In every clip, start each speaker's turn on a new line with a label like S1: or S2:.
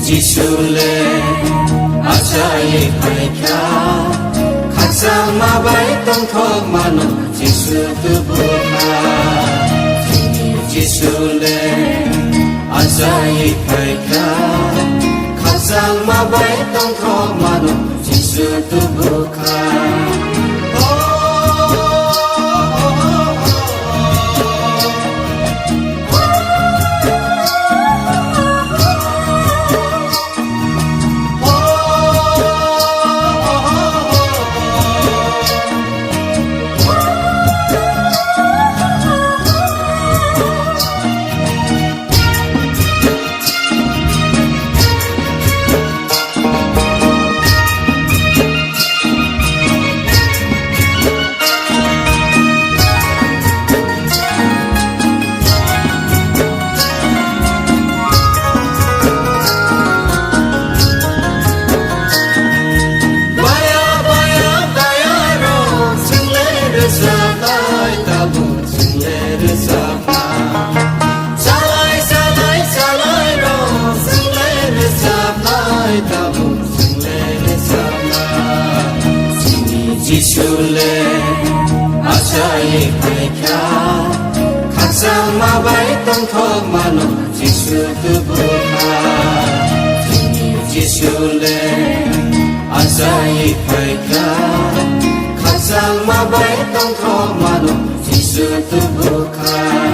S1: Jisule ajaib baiknya khasa mabai tong thong mano Jisu tubuhnya Jisule ajaib baiknya khasa mabai tong thong mano Jisu tubuhnya Jisule ajaib baiknya khasa mabai tong thong mano Jisu tubuhnya Jisule ajaib baiknya khasa mabai tong thong mano Jisu tubuhnya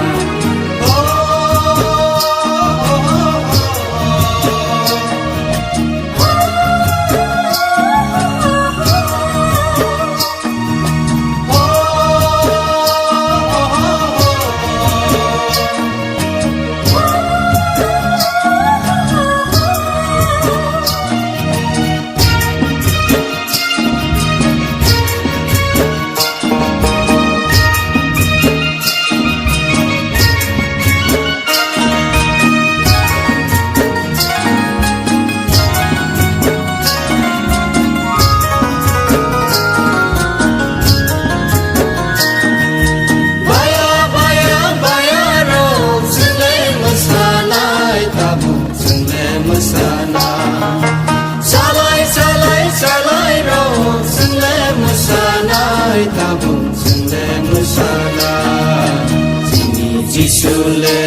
S1: Jisule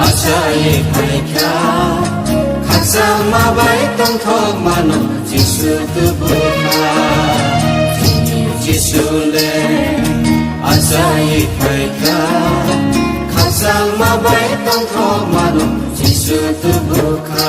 S1: ajaib baiknya khasa mabai tong thong mano Jisu tubuhnya Jisule ajaib baiknya khasa mabai tong thong mano Jisu tubuhnya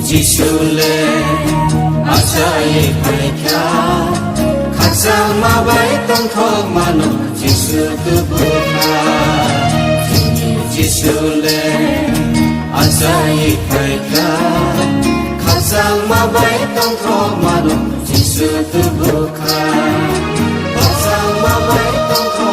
S1: Jisule ajaib baiknya khasa mabai tong thong mano Jisu tubuhnya Jisule ajaib baiknya khasa mabai tong thong mano Jisu tubuhnya khasa mabai tong thong